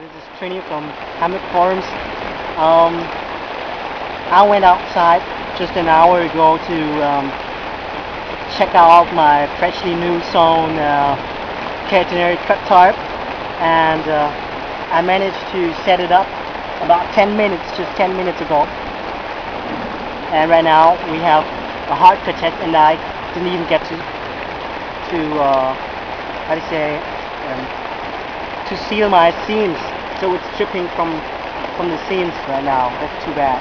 This is Trini from Hammock Forums. I went outside just an hour ago to check out my freshly new sewn catenary cut tarp, and I managed to set it up about 10 minutes, just 10 minutes ago. And right now we have a hard protect, and I didn't even get to how do you say, to seal my seams, so it's dripping from the seams right now. That's too bad.